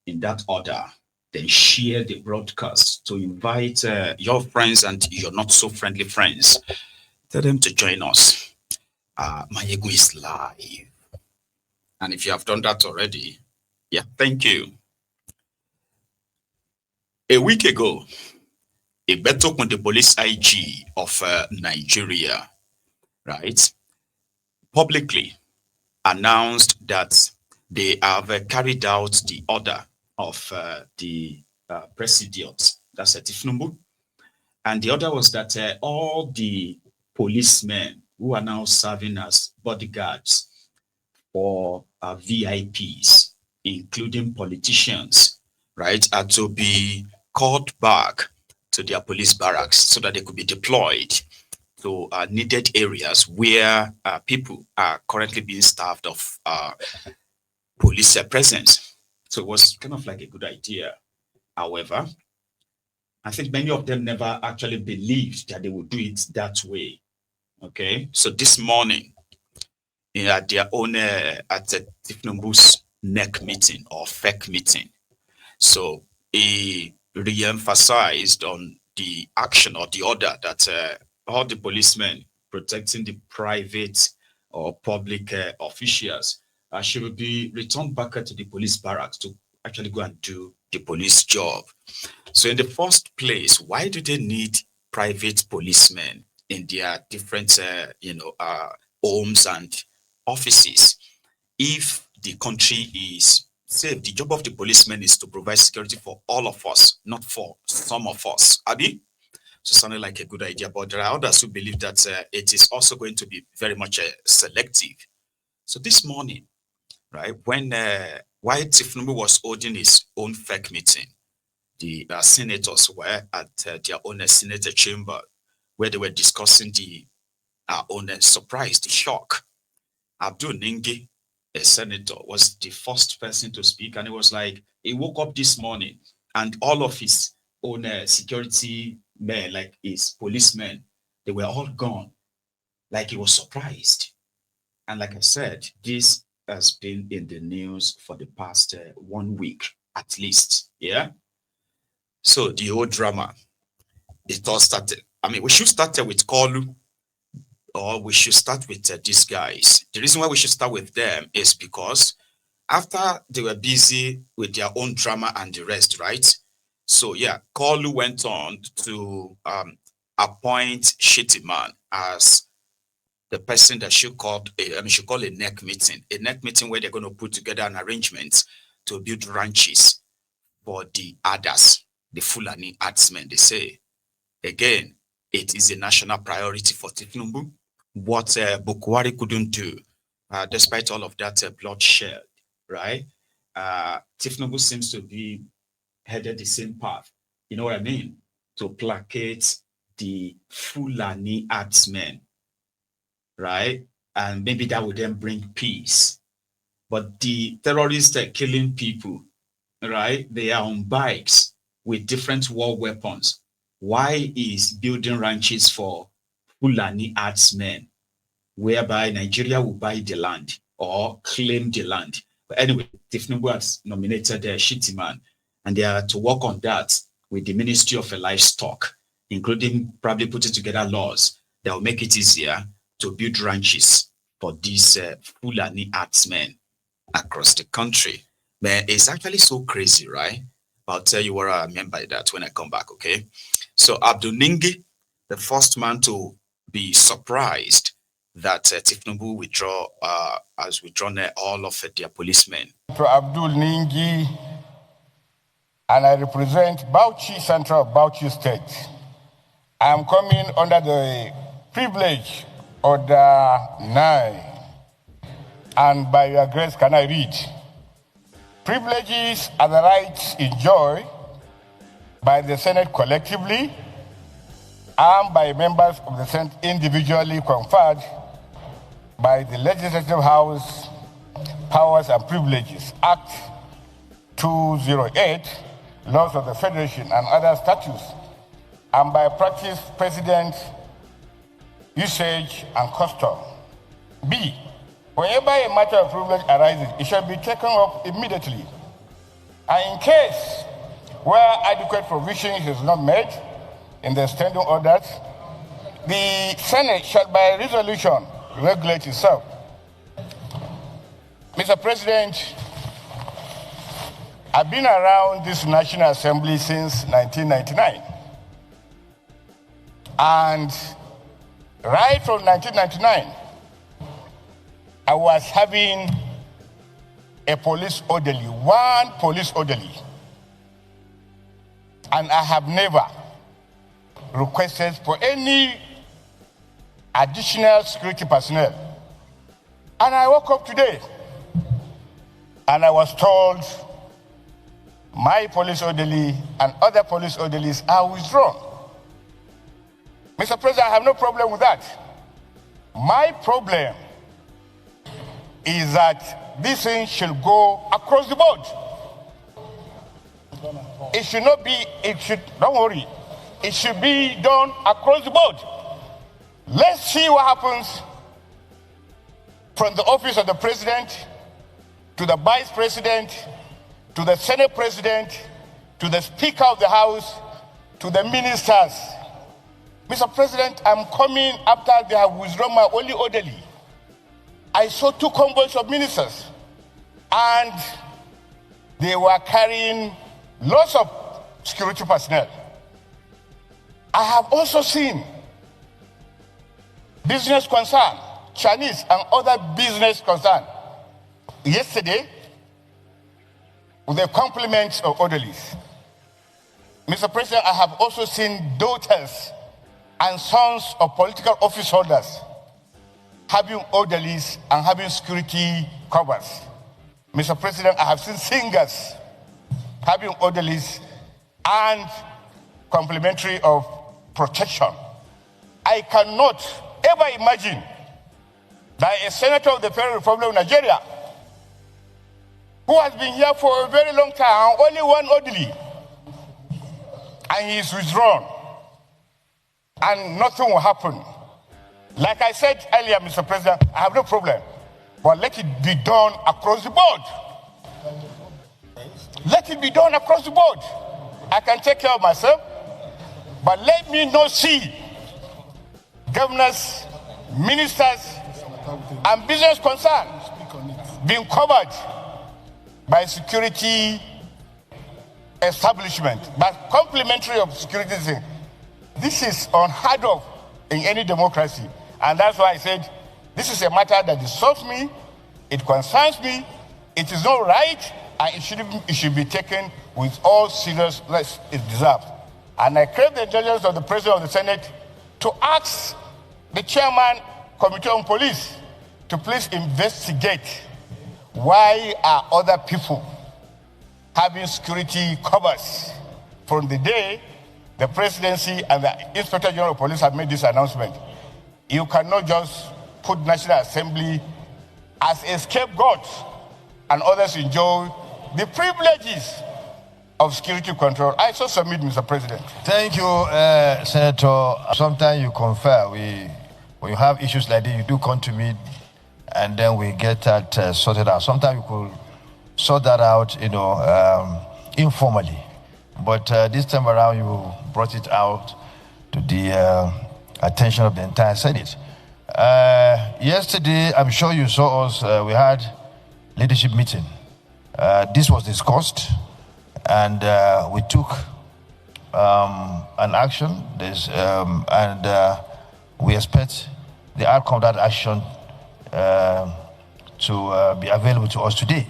in that order, then share the broadcast to invite your friends and your not so friendly friends. Tell them to join us. Maiyegun is live. And if you have done that already, yeah, thank you. A week ago, Livestock, the police IG of Nigeria, right, publicly announced that they have carried out the order of the President, that's Tinubu. And the order was that all the policemen who are now serving as bodyguards for VIPs, including politicians, right, are to be called back to their police barracks so that they could be deployed to needed areas where people are currently being starved of police presence. So it was kind of like a good idea. However, I think many of them never actually believed that they would do it that way. Okay, so this morning, at their own at Tinubu's neck meeting or fake meeting, so he re-emphasized on the action or the order that all the policemen protecting the private or public officials should be returned back to the police barracks to actually go and do the police job. So in the first place, why do they need private policemen in their different, homes and offices? If the country is safe, the job of the policeman is to provide security for all of us, not for some of us. Abi? So sounded like a good idea, but there are others who believe that it is also going to be very much selective. So this morning, right, when while Tinubu was holding his own fake meeting, the senators were at their own senator chamber where they were discussing the own surprise, the shock. Abdul Ningi, a senator, was the first person to speak, and it was like he woke up this morning and all of his own security men, like his policemen, they were all gone. Like he was surprised. And like I said, this has been in the news for the past 1 week at least. Yeah. So the whole drama, it all started. I mean, we should start with Kolu, or we should start with these guys. The reason why we should start with them is because after they were busy with their own drama and the rest, right? So yeah, Kolu went on to appoint Shittyman as the person that should call a neck meeting where they're going to put together an arrangement to build ranches for the others, the Fulani herdsmen, they say. Again, it is a national priority for Tinubu. What Bukwari couldn't do, despite all of that bloodshed, right? Tinubu seems to be headed the same path. You know what I mean? To placate the Fulani herdsmen, right? And maybe that would then bring peace. But the terrorists are killing people, right? They are on bikes with different war weapons. Why is building ranches for Fulani herdsmen, whereby Nigeria will buy the land or claim the land? But anyway, Tinubu has nominated Shittyman, and they are to work on that with the Ministry of Livestock, including probably putting together laws that will make it easier to build ranches for these Fulani herdsmen across the country. Man, it's actually so crazy, right? I'll tell you what I meant by that when I come back, okay? So Abdul Ningi, the first man to be surprised that Tinubu has withdrawn all of their policemen. To Abdul Ningi, and I represent Bauchi Central of Bauchi State. I am coming under the privilege Order 9, and by your grace can I read? Privileges are the rights enjoyed by the Senate collectively and by members of the Senate individually conferred by the Legislative House Powers and Privileges Act 208, Laws of the Federation and other statutes, and by practice, precedent, usage, and custom. B, whenever a matter of privilege arises, it shall be taken up immediately And in case where adequate provision is not made in the standing orders, the Senate shall by resolution regulate itself. Mr. President, I've been around this National Assembly since 1999. And right from 1999, I was having a police orderly, one police orderly. And I have never requested for any additional security personnel. And I woke up today and I was told my police orderly and other police orderlies are withdrawn. Mr. President, I have no problem with that. My problem is that this thing should go across the board. It should not be, don't worry, it should be done across the board. Let's see what happens from the office of the president to the vice president, to the Senate president, to the Speaker of the House, to the ministers. Mr. President, I'm coming after they have withdrawn my only orderly. I saw 2 convoys of ministers, and they were carrying lots of security personnel. I have also seen business concern, Chinese and other business concern. Yesterday, with the compliments of orderlies. Mr. President, I have also seen daughters and sons of political office holders having orderlies and having security covers. Mr. President, I have seen singers having orderlies and complementary of protection. I cannot ever imagine that a senator of the Federal Republic of Nigeria, who has been here for a very long time, only one orderly, and he is withdrawn, and nothing will happen. Like I said earlier, Mr. President, I have no problem, but let it be done across the board. Let it be done across the board. I can take care of myself, but let me not see governors, ministers, and business concerns being covered by security establishment, but complementary of security thing. This is unheard of in any democracy. And that's why I said, this is a matter that disturbs me, it concerns me, it is not right, and it should be taken with all seriousness it deserves. And I crave the intelligence of the President of the Senate to ask the Chairman, Committee on Police, to please investigate why are other people having security covers from the day the presidency and the Inspector General of Police have made this announcement. You cannot just put National Assembly as a scapegoat and others enjoy the privileges of security control. I so submit, Mr. President. Thank you, Senator. Sometimes you confer. When you have issues like this, you do come to me, and then we get that sorted out. Sometimes you could sort that out, informally. But this time around, you brought it out to the attention of the entire Senate. Yesterday, I'm sure you saw us, we had leadership meeting. This was discussed, and we took an action, and we expect the outcome of that action to be available to us today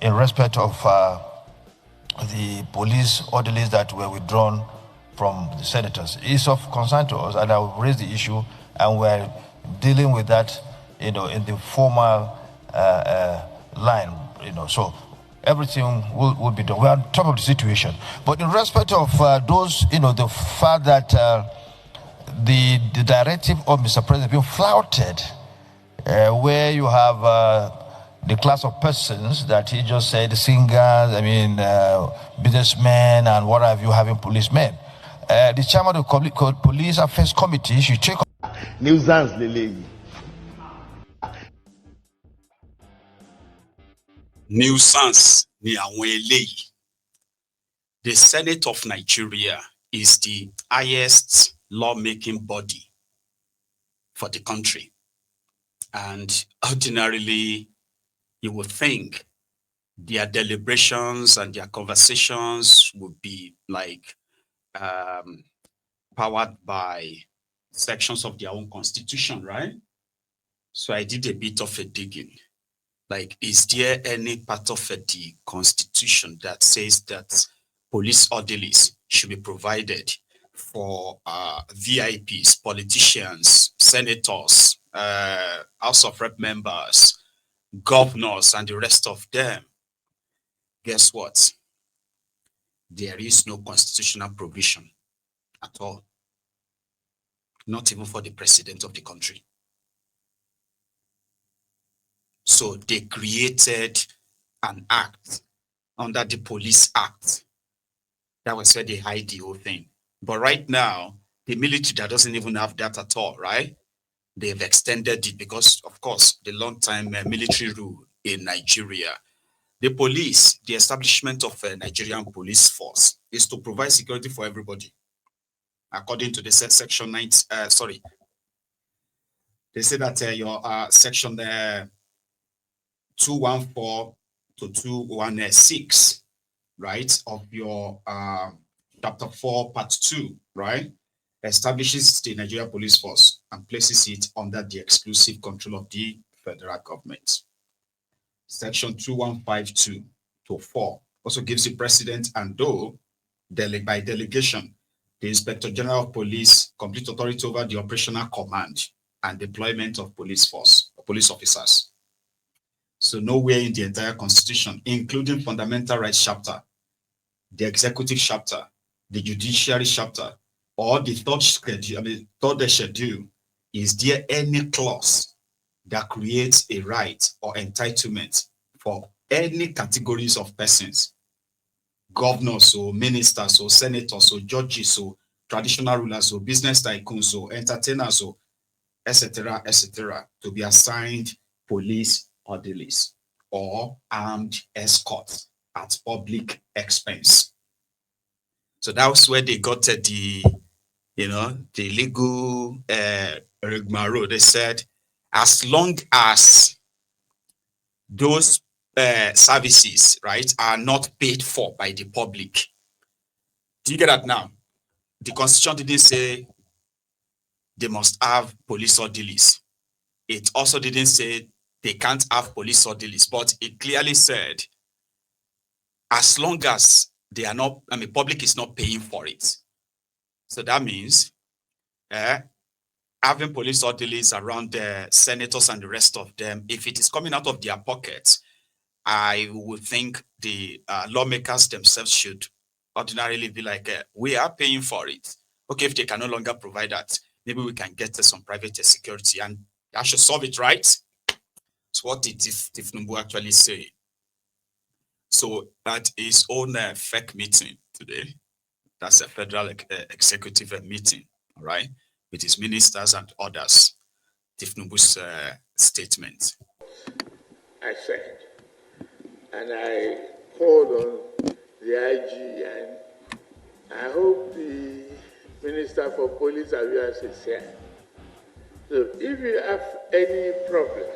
in respect of the police orderlies that were withdrawn from the senators. It's of concern to us, and I will raise the issue, and we're dealing with that, in the formal line, so everything will be done. We're on top of the situation. But in respect of those, the fact that the directive of Mr. President being flouted, where you have the class of persons that he just said, singers, businessmen, and what have you, having policemen. The chairman of the Police Affairs Committee should take nuisance lele. Nuisance ni àwọn eléyìí. the Senate of Nigeria is the highest lawmaking body for the country. And ordinarily, you would think their deliberations and their conversations would be like powered by sections of their own constitution, right? So I did a bit of a digging. Like, is there any part of the constitution that says that police orderlies should be provided for VIPs, politicians, senators, House of Rep members, governors, and the rest of them? Guess what? There is no constitutional provision at all. Not even for the president of the country. So they created an act under the Police Act. That was where they hide the whole thing. But right now, the military that doesn't even have that at all, right? They've extended it because, of course, the long-time military rule in Nigeria. The police, the establishment of a Nigerian police force is to provide security for everybody. According to the section 9, they say that your section 214 to 216, right, of your chapter 4, part 2, right, establishes the Nigeria Police Force and places it under the exclusive control of the federal government. Section 2152 to 4 also gives the president and though by delegation, the Inspector General of Police complete authority over the operational command and deployment of police force, police officers. So nowhere in the entire constitution, including fundamental rights chapter, the executive chapter, the judiciary chapter, or the third schedule, is there any clause that creates a right or entitlement for any categories of persons, governors or ministers or senators or judges or traditional rulers or business tycoons or entertainers or etc., to be assigned police orderlies or armed escorts at public expense. So that was where they got the legal rigmarole. They said, as long as those services, right, are not paid for by the public. Do you get that now? The constitution didn't say they must have police orderlies. It also didn't say they can't have police orderlies, but it clearly said, as long as they are not, public is not paying for it. So that means having police orderlies around the senators and the rest of them, if it is coming out of their pockets, I would think the lawmakers themselves should ordinarily be like, we are paying for it. Okay, if they can no longer provide that, maybe we can get some private security and that should solve it, right? So what did Tinubu actually say? So at his own fake meeting today, that's a federal executive meeting, all right, with his ministers and others, Tinubu's statement. I said, and I called on the IG, and I hope the Minister for Police Affairs is here. So if you have any problem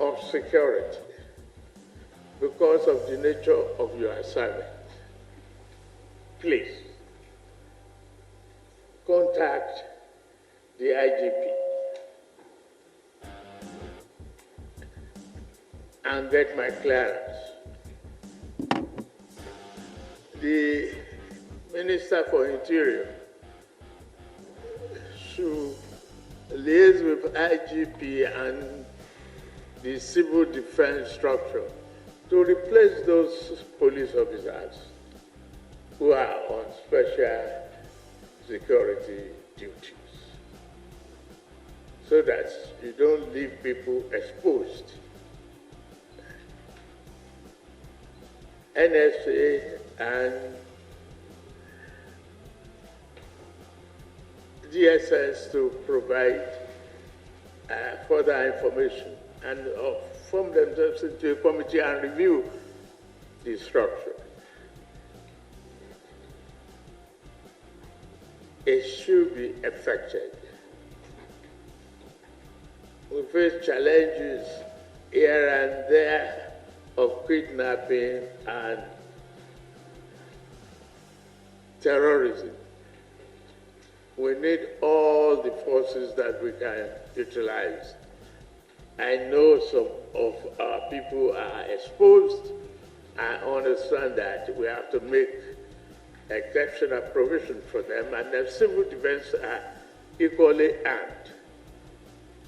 of security because of the nature of your assignment, please contact the IGP and get my clearance. The Minister for Interior should liaise with IGP and the civil defense structure to replace those police officers who are on special security duties, so that you don't leave people exposed. NSA and DSS to provide further information and form themselves into a committee and review the structure. it should be effected. We face challenges here and there of kidnapping and terrorism. We need all the forces that we can utilize. I know some of our people are exposed. I understand that we have to make exceptional provision for them, and the civil defense are equally armed.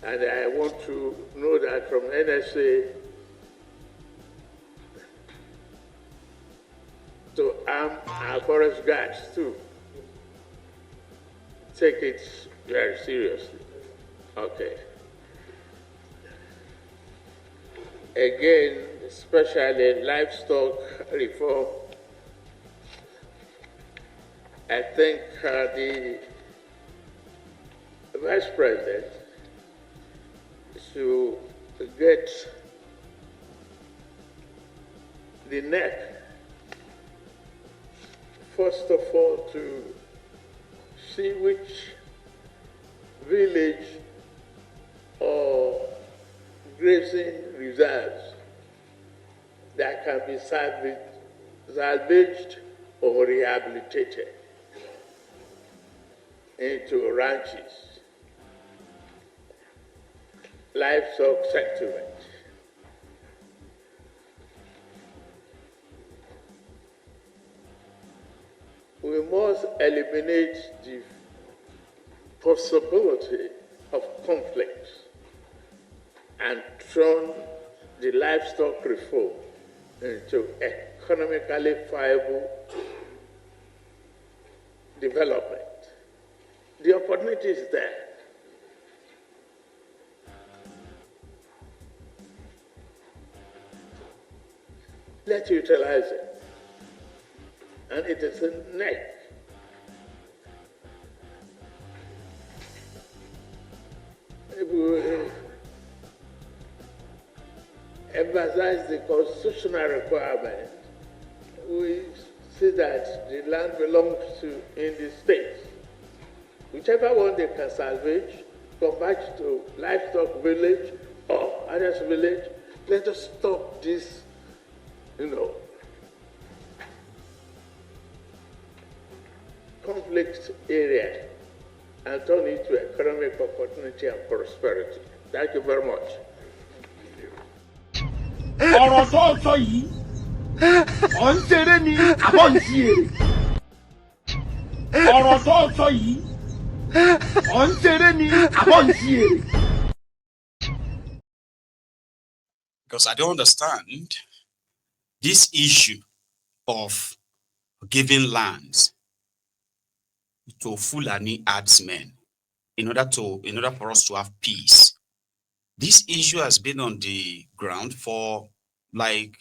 And I want to know that from NSA to arm our forest guards too. Take it very seriously. Okay. Again, especially livestock reform, I think the Vice President should get the neck, first of all, to see which village or grazing reserves that can be salvaged or rehabilitated into ranches, livestock settlement. We must eliminate the possibility of conflict and turn the livestock reform into economically viable development. The opportunity is there. Let's utilize it. And it is a neck. If we emphasize the constitutional requirement, we see that the land belongs to in the states. Whichever one they can salvage, come back to livestock village or others village, let us stop this, conflict area and turn it to economic opportunity and prosperity. Thank you very much. ọ̀rọ̀ tó sọ yìí ọ̀ ń ṣeré ni àbọ̀ ń ṣí èrè ọ̀rọ̀ tó sọ yìí ọ̀ ń ṣeré ni àbọ̀ ń ṣí èrè. Because I don't understand this issue of giving lands to Fulani herdsmen in order for us to have peace. This issue has been on the ground for like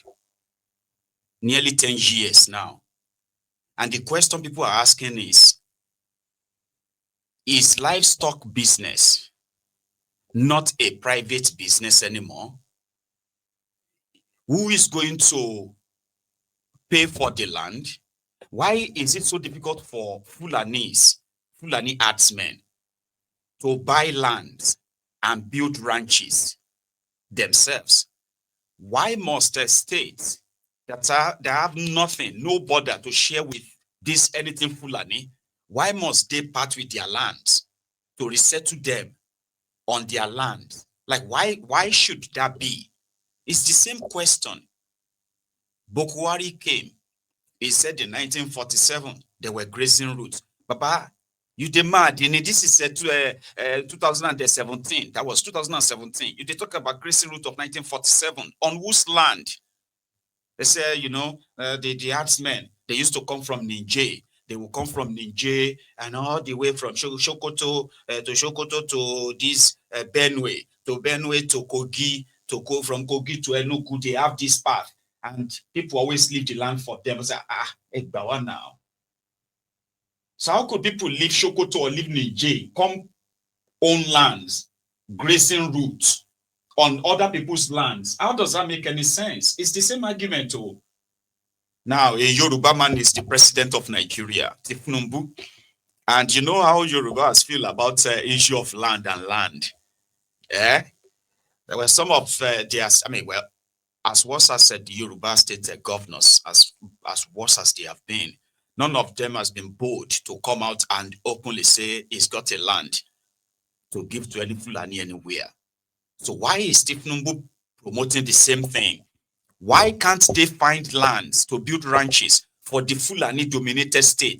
nearly 10 years now. And the question people are asking is livestock business not a private business anymore? Who is going to pay for the land? Why is it so difficult for Fulani herdsmen to buy lands and build ranches themselves? Why must states that have nothing, no border to share with this anything Fulani, why must they part with their lands to resettle them on their land? Like, why should that be? It's the same question. Bokwari came. He said in 1947, there were grazing routes. Papa, you demand, this is 2017. That was 2017. You talk about grazing route of 1947. On whose land? They say, the herdsmen, they used to come from Niger. They will come from Niger and all the way from Sokoto to this Benue, to Kogi, to go from Kogi to Enugu. They have this path. And people always leave the land for them. Say, Egbawa now. So how could people leave Sokoto or leave Niger, come own lands, grazing routes on other people's lands? How does that make any sense? It's the same argument. Now, a Yoruba man is the president of Nigeria, Tinubu. And you know how Yorubas feel about issue of land and land. Eh? There were some of their, as worse as the Yoruba state governors, as worse as they have been, none of them has been bold to come out and openly say he's got a land to give to any Fulani anywhere. So why is Tinubu promoting the same thing? Why can't they find lands to build ranches for the Fulani dominated states?